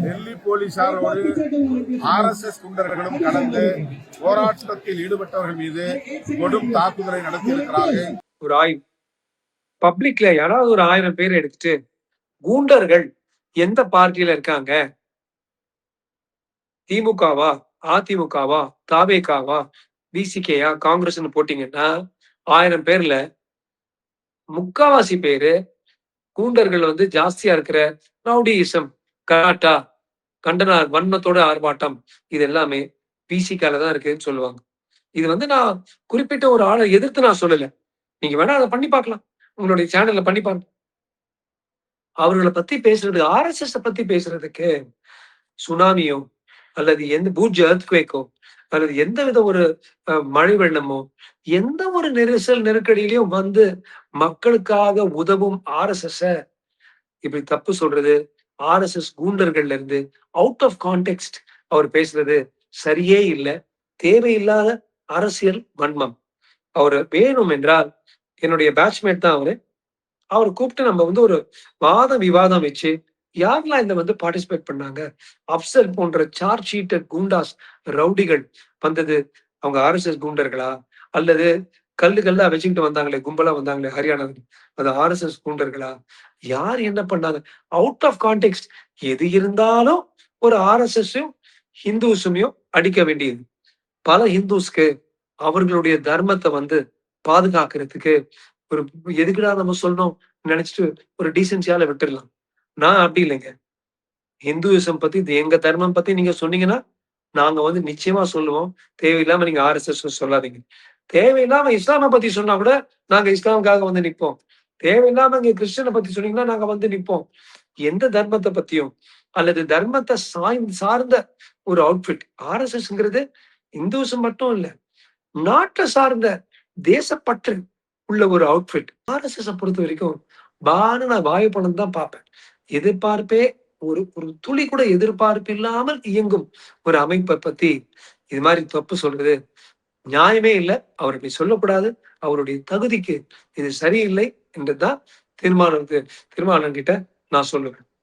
Delhi போலீசாரோடு RSS குண்டர்களும் கலந்து போராட்டத்தில் ஈடுபட்டவர்கள் மீது கொடும் தாக்குதலை நடத்தியிருக்கிறார்கள். ஒரு ஆய்வு பப்ளிக்ல யாராவது ஒரு 1000 பேர் எடுத்துட்டு கூண்டர்கள் எந்த பார்ட்டியில இருக்காங்க, திமுகவா, அதிமுகவா, தாவேகாவா, விசிகேயா, காங்கிரஸ்னு போட்டீங்கன்னா 1000 பேர்ல முக்காவாசி பேரு கூண்டர்கள் ஜாஸ்தியா இருக்கிற ரவுடியிசம், கலாட்டா, கண்டன வன்மத்தோட ஆர்ப்பாட்டம், இது எல்லாமே விசிகால தான் இருக்குன்னு சொல்லுவாங்க. இது நான் குறிப்பிட்ட ஒரு ஆளை எதிர்த்து நான் சொல்லல. நீங்க வேணா அதை பண்ணி பார்க்கலாம். உங்களுடைய சேனல்ல பண்ணி பாருங்க. அவர்களை பத்தி பேசுறது, RSS பத்தி பேசுறதுக்கு சுனாமியோ அல்லது எந்த பூஜ் எர்த்குவேக்கோ அல்லது எந்த வித ஒரு மழை வெள்ளமோ எந்த ஒரு நெரிசல் நெருக்கடியிலையும் மக்களுக்காக உதவும் RSS இப்படி தப்பு சொல்றது, RSS கூண்டர்கள்ல இருந்து அவுட் ஆஃப் கான்டெக்ஸ்ட் அவர் பேசுறது சரியே இல்லை. தேவையில்லாத அரசியல் வன்மம். அவர் வேணும் என்றால் என்னுடைய பேட்ச்மேட் தான் அவரை கூப்பிட்டு நம்ம ஒரு வாத விவாதம் வச்சு யாரெல்லாம் இந்த பார்ட்டிசிபேட் பண்ணாங்க, அப்சல் போன்ற சார்ஜ் ஷீட்டட் கூண்டாஸ் ரவுடிகள் வந்தது அவங்க RSS கூண்டர்களா, அல்லது கல்லா வச்சுக்கிட்டு வந்தாங்களே, கும்பலா வந்தாங்களே ஹரியானா, அது RSS கூண்டர்களா, யார் என்ன பண்ணாங்க, அவுட் ஆஃப் கான்டெக்ஸ்ட் எது இருந்தாலும் ஒரு RSSயும் ஹிந்துஸுமையும் அடிக்க வேண்டியது. பல ஹிந்துஸ்க்கு அவர்களுடைய தர்மத்தை பாதுகாக்கிறதுக்கு ஒரு எதுக்குடா நம்ம சொல்லணும் நினைச்சிட்டு ஒரு டீசென்சியால விட்டுடலாம். நான் அப்படி இல்லைங்க. ஹிந்துயிசம் பத்தி, எங்க தர்மம் பத்தி நீங்க சொன்னீங்கன்னா நாங்க நிச்சயமா சொல்லுவோம். தேவையில்லாம நீங்க RSS சொல்லாதீங்க. தேவையில்லாம இஸ்லாமை பத்தி சொன்னா கூட நாங்க இஸ்லாமுக்காக நிப்போம். தேவையில்லாம இங்க கிறிஸ்டியனை பத்தி சொன்னீங்கன்னா நாங்க நிப்போம். எந்த தர்மத்தை பத்தியும் அல்லது தர்மத்தை சார்ந்த ஒரு அவுட்ஃபிட், RSSங்கிறது இந்துவிசம் மட்டும் இல்ல, நாட்டை சார்ந்த தேசப்பற்று உள்ள ஒரு அவுட்ஃபிட். RSS பொறுத்த வரைக்கும் நான் வாய்ப்பணம் தான் பார்ப்பேன். எதிர்பார்ப்பே ஒரு துளி கூட எதிர்பார்ப்பு இல்லாமல் இயங்கும் ஒரு அமைப்பை பத்தி இது மாதிரி தப்பு சொல்றது நியாயமே இல்லை. அவர் இப்படி சொல்லக்கூடாது. அவருடைய தகுதிக்கு இது சரியில்லை என்றுதான் திருமாவளவன் கிட்ட நான் சொல்லுவேன்.